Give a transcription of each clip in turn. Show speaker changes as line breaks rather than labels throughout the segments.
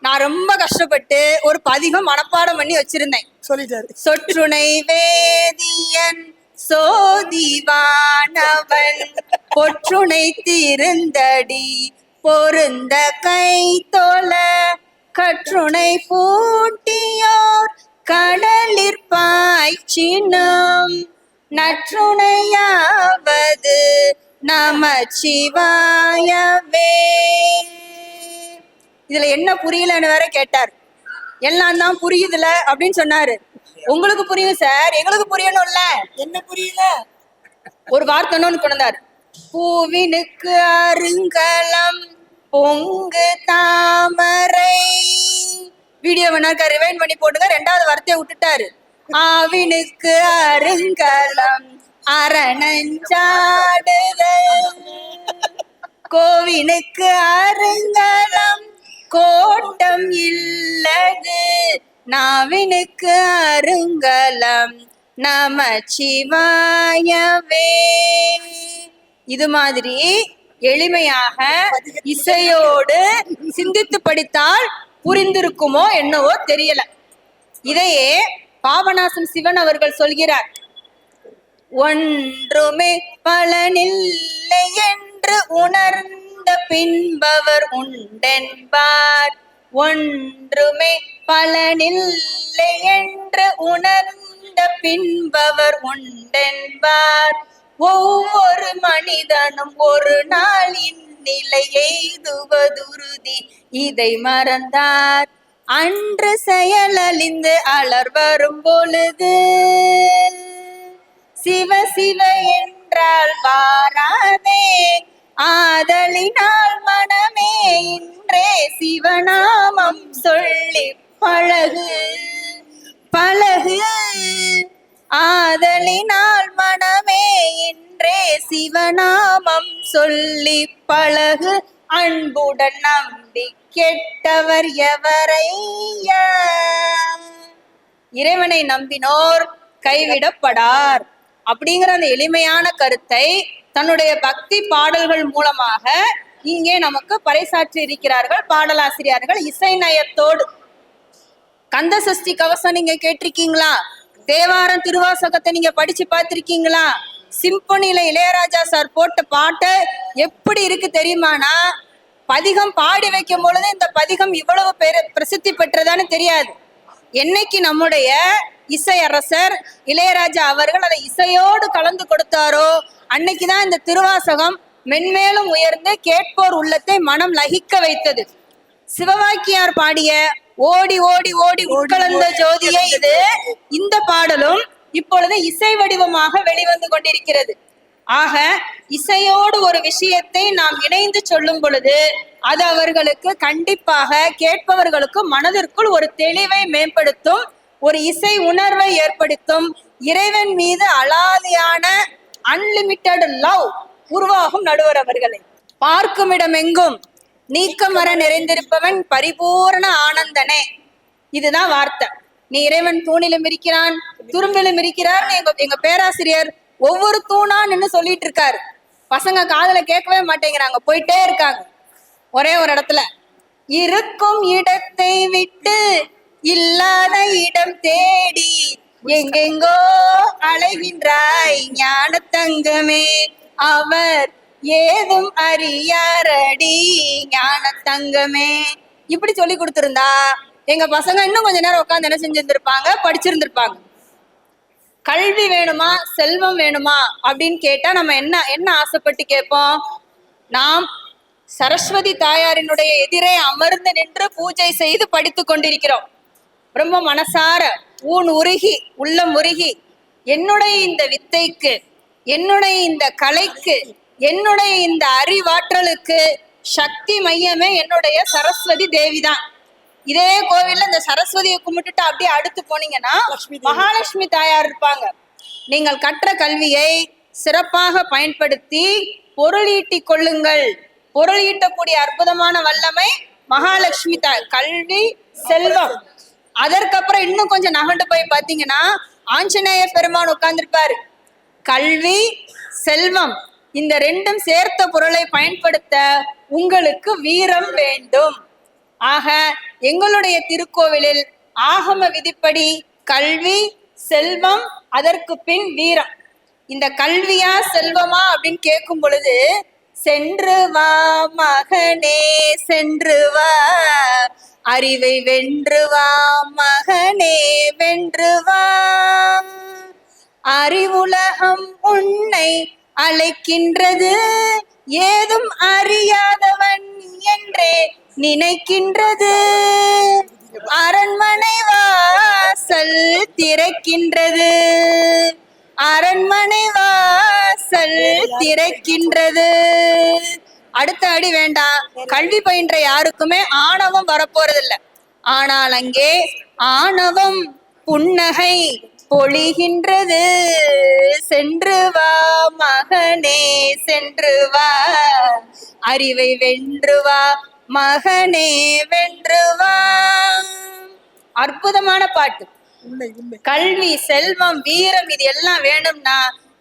நான் ரொம்ப கஷ்டப்பட்டு ஒரு பதிகம் மனப்பாடம் பண்ணி வச்சிருந்தேன்.
சொல்லிட்டாரு.
சொற்றுணை வேதியன் சோதிவானவன் பொற்றுணை திருந்தடி பொருந்த கை தோல கற்றுணை பூட்டியோர் கடலிற்பாய்ச்சினும் நற்றுணையாவது நமச்சிவாயவே. இதுல என்ன புரியலன்னு வேற கேட்டார். எல்லாம் தான் புரியுதுல அப்படின்னு சொன்னாரு. உங்களுக்கு புரியும் சார், எங்களுக்கு புரியணும்ல.
என்ன புரியல?
ஒரு வார்த்தை கொண்டு வந்தாரு. பூவினுக்கு அருங்கலம் பொங்கு தாமரை. வீடியோ வேணாக்கா ரிவைண்ட் பண்ணி போட்டுங்க. ரெண்டாவது வார்த்தையை விட்டுட்டாரு. ஆவினுக்கு அருங்கலம் அரணஞ்சாடுதல். கோவினுக்கு அருங்கலம் கோட்டம் இல்லது. நாவினுக்கு அருங்கலம் நமச்சிவாயவே. இது மாதிரி எளிமையாக இசையோடு சிந்தித்து படித்தால் புரிந்திருக்குமோ என்னவோ தெரியல. இதையே பாபநாசம் சிவன் அவர்கள் சொல்கிறார். ஒன்றுமே பலனில்லை என்று உணர்ந்த பின்பவர் உண்டென்பார். ஒன்றுமே பலனில்லை என்று உணர்ந்த பின்பவர் உண்டென்பார். ஒவ்வொரு மனிதனும் ஒரு நாள் இந்நிலை எய்துவதுருதி, இதை மறந்தார் அன்று செயலழிந்து அலர் வரும் பொழுது. சிவ சிவ என்றால் வாராதே, ஆதலினால் மனமே இன்றே சிவநாமம் சொல்லி பழகு பழகு. ஆதலினால் மனமே இன்றே சிவநாமம் சொல்லி பழகு. அன்புடன் நம்பி கெட்டவர் எவரையா. இறைவனை நம்பினோர் கைவிடப்படார் அப்படிங்கிற அந்த எளிமையான கருத்தை தன்னுடைய பக்தி பாடல்கள் மூலமாக இங்கே நமக்கு பறைசாற்றி இருக்கிறார்கள் பாடலாசிரியர்கள் இசை நயத்தோடு. கந்த சஷ்டி கவசம் நீங்க கேட்டிருக்கீங்களா? தேவாரம் திருவாசகத்தை நீங்க படிச்சு பார்த்திருக்கீங்களா? சிம்பனில இளையராஜா சார் போட்ட பாட்டு எப்படி இருக்கு தெரியுமானா, பதிகம் பாடி வைக்கும் பொழுது இந்த பதிகம் இவ்வளவு பிரசித்தி பெற்றதான்னு தெரியாது. என்னைக்கு நம்முடைய இசையரசர் இளையராஜா அவர்கள் அதை இசையோடு கலந்து கொடுத்தாரோ அன்னைக்குதான் இந்த திருவாசகம் மென்மேலும் உயர்ந்து கேட்போர் உள்ளத்தை மனம் லகிக்க வைத்தது. சிவவாக்கியார் பாடிய ஓடி ஓடி ஓடி உட்கலந்த ஜோதியை இது இந்த பாடலும் இப்பொழுது இசை வடிவமாக வெளிவந்து கொண்டிருக்கிறது. ஆக இசையோடு ஒரு விஷயத்தை நாம் இணைந்து சொல்லும் பொழுது அது அவர்களுக்கு கண்டிப்பாக கேட்பவர்களுக்கு மனதிற்குள் ஒரு தெளிவை மேம்படுத்தும், ஒரு இசை உணர்வை ஏற்படுத்தும். இறைவன் மீது அலாதியான அன்லிமிட்டெட் லவ் உருவாகும் நடுவர் அவர்களை. பார்க்கும் இடம் எங்கும் நீக்கமர நிறைந்திருப்பவன் பரிபூர்ண ஆனந்தனே. இதுதான் வார்த்தை. நீ இறைவன் தூணிலும் இருக்கிறான் துரும்பிலும் இருக்கிறார். எங்க பேராசிரியர் ஒவ்வொரு தூணான்னு சொல்லிட்டு இருக்காரு. பசங்க காதுல கேட்கவே மாட்டேங்கிறாங்க, போயிட்டே இருக்காங்க ஒரே ஒரு இடத்துல. இருக்கும் இடத்தை விட்டு இல்லாத இடம் தேடி எங்கெங்கோ அலைகின்றாய் ஞான தங்கமே. அவர் ஏதும் அறியாரடி ஞான தங்கமே. இப்படி சொல்லி கொடுத்திருந்தா எங்க பசங்க இன்னும் கொஞ்ச நேரம் உட்காந்து என்ன செஞ்சிருந்திருப்பாங்க, படிச்சிருந்திருப்பாங்க. கல்வி வேணுமா செல்வம் வேணுமா அப்படின்னு கேட்டா நம்ம என்ன என்ன ஆசைப்பட்டு கேட்போம்? நாம் சரஸ்வதி தாயாரினுடைய எதிரே அமர்ந்து நின்று பூஜை செய்து படித்து கொண்டிருக்கிறோம். ரொம்ப மனசார ஊன் உருகி உள்ளம் உருகி என்னுடைய இந்த வித்தைக்கு, என்னுடைய இந்த கலைக்கு, என்னுடைய இந்த அறிவாற்றலுக்கு சக்தி மையமே என்னுடைய சரஸ்வதி தேவி தான். இதே கோவில்ல இந்த சரஸ்வதியை கும்பிட்டுட்டு அப்படியே அடுத்து போனீங்கன்னா மகாலட்சுமி தாயார் இருப்பாங்க. நீங்கள் கற்ற கல்வியை சிறப்பாக பயன்படுத்தி பொருள் ஈட்டிக் கொள்ளுங்கள். பொருள் ஈட்டக்கூடிய அற்புதமான வல்லமை மகாலட்சுமி தாய். கல்வி செல்வம். அதற்கப்புறம் இன்னும் கொஞ்சம் நகண்டு போய் பார்த்தீங்கன்னா ஆஞ்சநேய பெருமான் உட்கார்ந்துருப்பாரு. கல்வி செல்வம் இந்த ரெண்டும் சேர்த்த பொருளை பயன்படுத்த உங்களுக்கு வீரம் வேண்டும். ஆக எங்களுடைய திருக்கோவிலில் ஆகம விதிப்படி கல்வி, செல்வம், அதற்கு பின் வீரம். இந்த கல்வியா செல்வமா அப்படின்னு கேட்கும் பொழுது, சென்று வா மகனே சென்று வா, அறிவை வென்று வா மகனே வென்று வா, அறிவுலகம் உன்னை அழைக்கின்றது, ஏதும் அறியாதவன் என்றே நினைக்கின்றது, அரண்மனை வாசல் திறக்கின்றது, அரண்மனை வாசல் திறக்கின்றது. அடுத்த அடி வேண்டாம். கல்வி பயின்ற யாருக்குமே ஆணவம் வரப்போறதில்லை. ஆனால் அங்கே ஆணவம் புன்னகை பொழிகின்றது. சென்று வா மகனே சென்று வா, அறிவை வென்று வா மகனே வென்று வா. அற்புதமான பாட்டு. கல்வி, செல்வம், வீரம் இது எல்லாம் வேணும்னா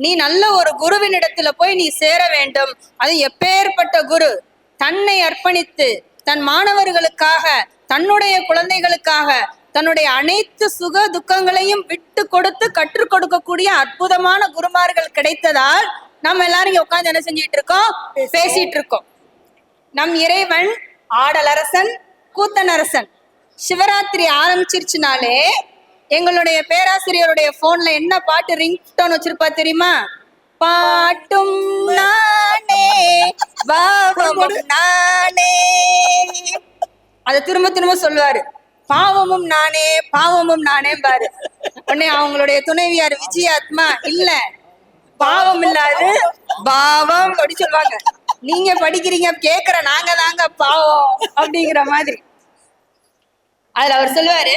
நீ நல்ல ஒரு குருவினிடத்துல போய் நீ சேர வேண்டும். அது எப்பேற்பட்ட குரு? தன்னை அர்ப்பணித்து தன் மாணவர்களுக்காக, தன்னுடைய குழந்தைகளுக்காக, தன்னுடைய அனைத்து சுக துக்கங்களையும் விட்டு கொடுத்து கற்றுக் கொடுக்கக்கூடிய அற்புதமான குருமார்கள் கிடைத்ததால் நம்ம எல்லாரும் இங்க உட்கார்ந்து என்ன செஞ்சிட்டு இருக்கோம்? பேசிட்டு இருக்கோம். நம் இறைவன் ஆடலரசன், கூத்தனரசன். சிவராத்திரி ஆரம்பிச்சிருச்சுனாலே எங்களுடைய பேராசிரியருடைய போன்ல என்ன பாட்டு ரிங்டோன் வச்சிருப்பா தெரியுமா? பாட்டும் நானே பாவமும் நானே. அத திரும்ப திரும்ப சொல்லுவாரு. பாவமும் நானே பாவமும் நானே பாரு. உடனே அவங்களுடைய துணைவியார் விஜயாத்மா, இல்ல பாவம் இல்லாது பாவம் அப்படி சொல்லுவாங்க. நீங்க படிக்கிறீங்க, கேக்குற நாங்க தாங்க பாவம் அப்படிங்கிற மாதிரி. அதுல அவர் சொல்லுவாரு,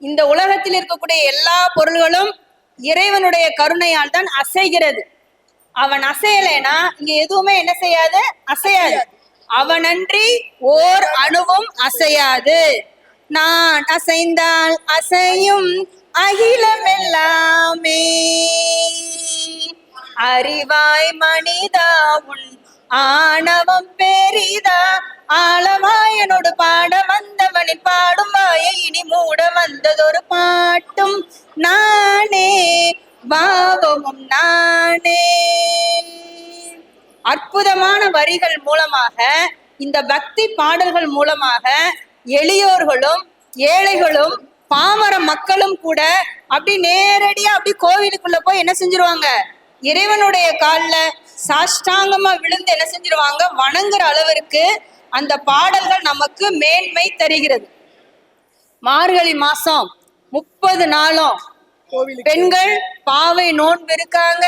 இந்த உலகத்தில் இருக்கக்கூடிய எல்லா பொருள்களும் இறைவனுடைய கருணையால் தான் அசைகிறது. அவன் அசையலைனா இங்க எதுவுமே என்ன செய்யாது? அசையாது. அவனன்றி ஓர் அணுவும் அசையாது. நான் அசைந்தால் அசையும் அகிலம் எல்லாமே. அறிவாய் மனிதா உன் ஆணவம் பெரிதா, ஆளவாயனோடு பாட வந்தவனின் பாடும் வாயை இனி மூட வந்ததொரு பாட்டும் நானே பாவமும் நானே. அற்புதமான வரிகள் மூலமாக, இந்த பக்தி பாடல்கள் மூலமாக எளியோர்களும் ஏழைகளும் பாமர மக்களும் கூட அப்படி நேரடியா அப்படி கோவிலுக்குள்ள போய் என்ன செஞ்சிருவாங்க? இறைவனுடைய கால்ல சாஷ்டாங்கமா விழுந்து என்ன செஞ்சிருவாங்க? வணங்குற அளவிற்கு அந்த பாடல்கள் நமக்கு மேன்மை தருகிறது. மார்கழி மாசம் 30 நாளும் பெண்கள் பாவை நோன்பு இருக்காங்க.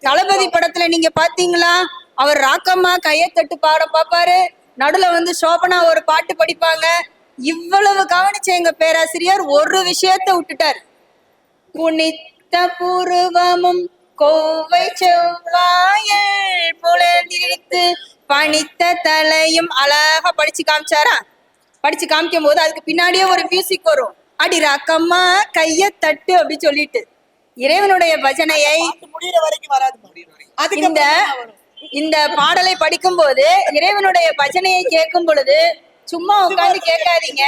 தளபதி படத்துல நீங்க பாத்தீங்களா? அவர் ராக்கம்மா கையத்தட்டு பாட பாப்பாரு, நடுல வந்து சோபனா ஒரு பாட்டு படிப்பாங்க. இவ்வளவு கவனிச்ச எங்க பேராசிரியர் ஒரு விஷயத்த விட்டுட்டார். புனித்த பூர்வமும் கோவை செவ்வாயில் புலந்திரித்து பணித்த தலையும் அழகா படிச்சு காமிச்சாரா? படிச்சு காமிக்கும் போது அதுக்கு பின்னாடியே ஒரு மியூசிக் வரும். அடி ராக்கம்மா கைய தட்டு அப்படி சொல்லிட்டு இறைவனுடைய பஜனையை
முடிகிற வரைக்கும் வராது.
இந்த பாடலை படிக்கும் போது, இறைவனுடைய பஜனையை கேட்கும் பொழுது சும்மா உட்கார்ந்து கேட்காதீங்க,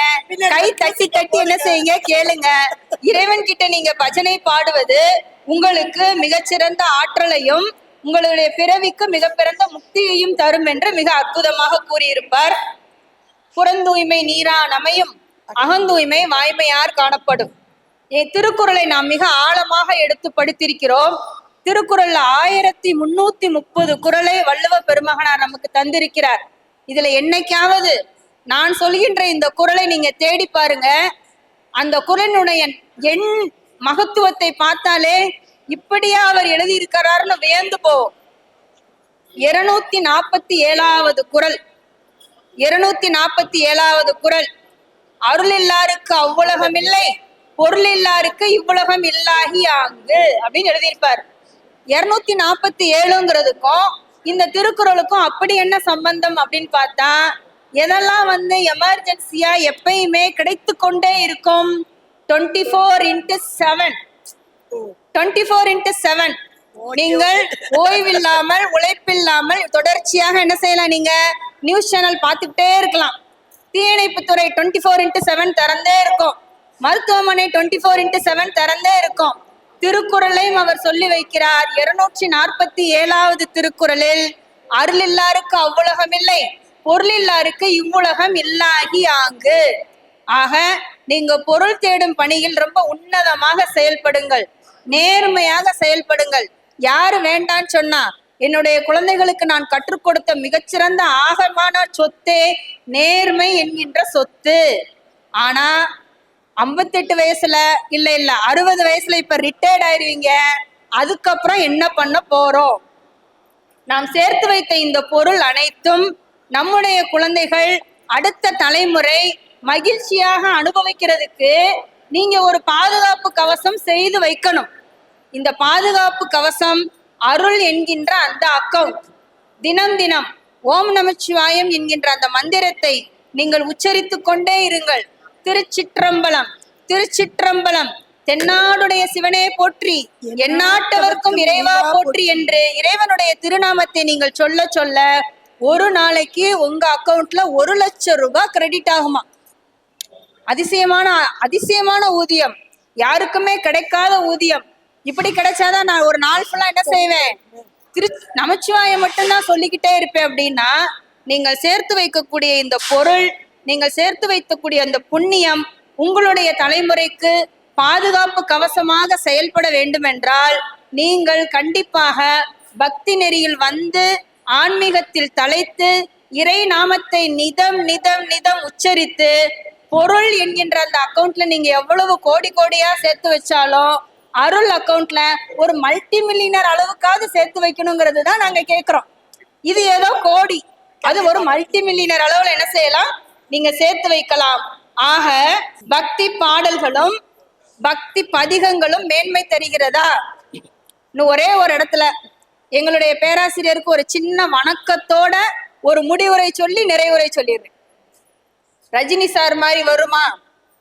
கை தட்டி தட்டி என்ன செய்யுங்க? கேளுங்க. இறைவன் கிட்ட நீங்க பஜனை பாடுவது உங்களுக்கு மிகச்சிறந்த ஆற்றலையும் உங்களுடைய பிறவிக்கு மிக பிறந்த முக்தியையும் தரும் என்று மிக அற்புதமாக கூறியிருப்பார். புறந்தூய்மை நீரான் அமையும், அகந்தூய்மை வாய்மையார் காணப்படும். திருக்குறளை நாம் மிக ஆழமாக எடுத்து படித்திருக்கிறோம். திருக்குறள்ல 1330 குறளை வள்ளுவ பெருமகனார் நமக்கு தந்திருக்கிறார். இதுல என்னைக்காவது நான் சொல்கின்ற இந்த குறளை நீங்க தேடி பாருங்க. அந்த குறளினுடைய எண் மகத்துவத்தை பார்த்தாலே இப்படியா அவர் எழுதியிருக்கிறாருன்னு வியந்து போவோம். 247வது குறள். 247வது குறள். அருள் இல்லாருக்கு அவ்வுலகம் இல்லை, பொருள் இல்லாருக்கு இவ்வுலகம் இல்லாகி ஆங்கு அப்படின்னு எழுதியிருப்பார். 247ங்கிறதுக்கும் இந்த திருக்குறளுக்கும் அப்படி என்ன சம்பந்தம் அப்படின்னு பார்த்தா, எதெல்லாம் வந்து எமர்ஜென்சியா எப்பயுமே கிடைத்து கொண்டே இருக்கும். 24x7 24x7 நீங்கள் ஓய்வில்லாமல் உழைப்பில்லாமல் தொடர்ச்சியாக என்ன செய்யலாம்? நீங்க நியூஸ் சேனல் பார்த்துக்கிட்டே இருக்கலாம். தீயணைப்புத்துறை 24x7 திறந்தே இருக்கும், மருத்துவமனை 24x7 திறந்தே இருக்கும். திருக்குறளையும் அவர் சொல்லி வைக்கிறார். 247வது திருக்குறளில் அருளில்லாருக்கு அவ்வுலகம் இல்லை, பொருளில்லாருக்கு இவ்வுலகம் இல்லாகி ஆங்கு. ஆக நீங்க பொருள் தேடும் பணியில் ரொம்ப உன்னதமாக செயல்படுங்கள், நேர்மையாக செயல்படுங்கள். யாரு வேண்டான்னு சொன்னா, என்னுடைய குழந்தைகளுக்கு நான் கற்றுக் கொடுத்த மிகச்சிறந்த ஆகமான சொத்தே நேர்மை என்கின்ற சொத்து. ஆனா 58 வயசுல இல்ல 60 வயசுல இப்ப ரிட்டையர்ட் ஆயிருவீங்க. அதுக்கப்புறம் என்ன பண்ண போறோம்? நாம் சேர்த்து வைத்த இந்த பொருள் அனைத்தும் நம்முடைய குழந்தைகள், அடுத்த தலைமுறை மகிழ்ச்சியாக அனுபவிக்கிறதுக்கு நீங்க ஒரு பாதுகாப்பு கவசம் செய்து வைக்கணும். இந்த பாதுகாப்பு கவசம் அருள் என்கின்ற அந்த அக்கவுண்ட். தினம் தினம் ஓம் நமச்சிவாயம் என்கின்ற அந்த மந்திரத்தை நீங்கள் உச்சரித்து கொண்டே இருங்கள். திருச்சிற்றம்பலம், திருச்சிற்றம்பலம், தென்னாடுடைய சிவனே போற்றி, எந்நாட்டவர்க்கும் இறைவா போற்றி என்று இறைவனுடைய திருநாமத்தை நீங்கள் சொல்ல சொல்ல ஒரு நாளைக்கு உங்க அக்கவுண்ட்ல 1 லட்சம் ரூபாய் கிரெடிட் ஆகுமா. அதிசயமான ஊதியம், யாருக்குமே கிடைக்காத ஊதியம். இப்படி கிடைச்சாதான் நான் ஒரு நாள் ஃபுல்லா என்ன செய்வேன், நமச்சிவாயம் மட்டும்தான் சொல்லிக்கிட்டே இருப்பேன். அப்படின்னா நீங்கள் சேர்த்து வைக்கக்கூடிய இந்த பொருள், நீங்கள் சேர்த்து வைக்கக்கூடிய அந்த புண்ணியம் உங்களுடைய தலைமுறைக்கு பாதுகாப்பு கவசமாக செயல்பட வேண்டும் என்றால் நீங்கள் கண்டிப்பாக பக்தி நெறியில் வந்து ஆன்மீகத்தில் தலைத்து இறை நாமத்தை நிதம் நிதம் நிதம் உச்சரித்து பொருள் என்கின்ற அந்த அக்கவுண்ட்ல நீங்க எவ்வளவு கோடி கோடியா சேர்த்து வச்சாலும் அருள் அக்கவுண்ட்ல ஒரு மல்டி மில்லியனர் அளவுக்காவது சேர்த்து வைக்கணுங்கிறது தான் நாங்க கேட்கிறோம். இது ஏதோ கோடி, அது ஒரு மல்டி மில்லியனர் அளவுல என்ன செய்யலாம், நீங்க சேர்த்து வைக்கலாம். ஆக பக்தி பாடல்களும் பக்தி பதிகங்களும் மேன்மை தருகிறதா? இன்னும் ஒரே ஒரு இடத்துல எங்களுடைய பேராசிரியருக்கு ஒரு சின்ன வணக்கத்தோட ஒரு முடிவுரை சொல்லி நிறைவுரை சொல்லிடுறேன். ரஜினி சார் மாதிரி வருமா?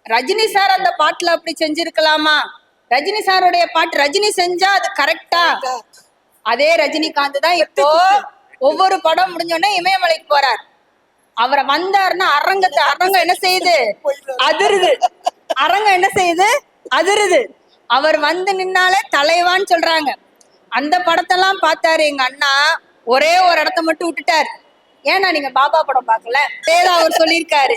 ரஜினி சார் அந்த பாட்டுல அப்படி செஞ்சிருக்கலாமா? ரஜினி சாருடைய பாட்டு ரஜினி செஞ்சா அது கரெக்டா? அதே ரஜினிகாந்த் தான் இப்போ ஒவ்வொரு படம் முடிஞ்சோடனே இமயமலைக்கு போறார். அவரை வந்தாருன்னா அரங்கம் என்ன செய்யுது, அதிருது. அரங்கம் என்ன செய்யுது, அதிருது. அவர் வந்து நின்னாலே தலைவான்னு சொல்றாங்க. அந்த படத்தெல்லாம் பார்த்தாரு எங்க அண்ணா, ஒரே ஒரு இடத்த மட்டும் விட்டுட்டாரு. ஏன்னா நீங்க பாபா படம் பார்க்கல, தேதா அவர் சொல்லியிருக்காரு,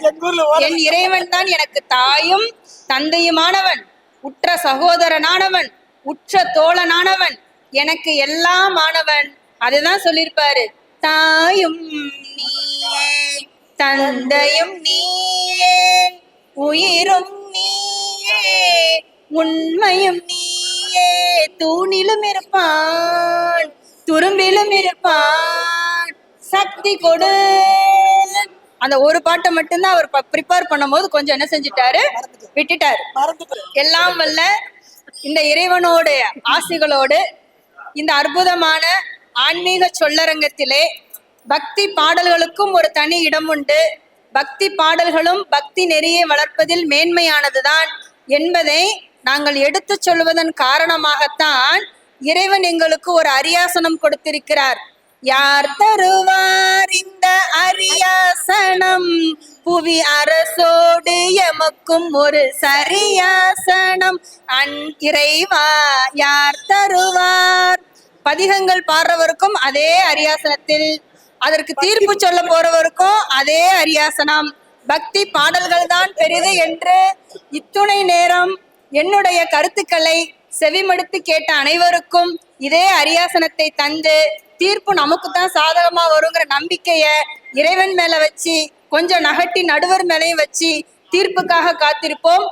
என் இறைவன் தான் எனக்கு தாயும் தந்தையுமானவன், உற்ற சகோதரனானவன், உற்ற தோழனானவன், எனக்கு எல்லாம் ஆனவன். அதுதான் சொல்லியிருப்பாரு. தாயும் நீயே தந்தையும் நீயே உயிரும் நீயே உண்மையும் நீயே, தூணிலும் இருப்பான் துரும்பிலும் இருப்பான், சக்தி கொடு. அந்த ஒரு பாட்டை மட்டும்தான் அவர் ப்ரிப்பேர் பண்ணும்போது கொஞ்சம் என்ன செஞ்சுட்டாரு, விட்டுட்டாரு. எல்லாம் வல்ல இந்த இறைவனோட ஆசிகளோடு இந்த அற்புதமான ஆன்மீக சொல்லரங்கத்திலே பக்தி பாடல்களுக்கும் ஒரு தனி இடம் உண்டு. பக்தி பாடல்களும் பக்தி நெறியை வளர்ப்பதில் மேன்மையானதுதான் என்பதை நாங்கள் எடுத்து சொல்வதன் காரணமாகத்தான் இறைவன் எங்களுக்கு ஒரு அரியாசனம் கொடுத்திருக்கிறார். யார் தருவார் இந்த அரியாசனம், புவி அரசோடு எமக்கும் ஒரு சரியாசனம், இறைவா யார் தருவார். பதிகங்கள் பாடுறவருக்கும் அதே அரியாசனத்தில், அதற்கு தீர்ப்பு சொல்ல போறவருக்கும் அதே அரியாசனம். பக்தி பாடல்கள் தான் பெரிது என்று இத்துணை நேரம் என்னுடைய கருத்துக்களை செவிமடுத்து கேட்ட அனைவருக்கும் இதே அரியாசனத்தை தந்து தீர்ப்பு நமக்கு தான் சாதகமா வருங்கிற நம்பிக்கைய இறைவன் மேல வச்சு கொஞ்சம் நகட்டி நடுவர் மேலையும் வச்சு தீர்ப்புக்காக காத்திருப்போம்.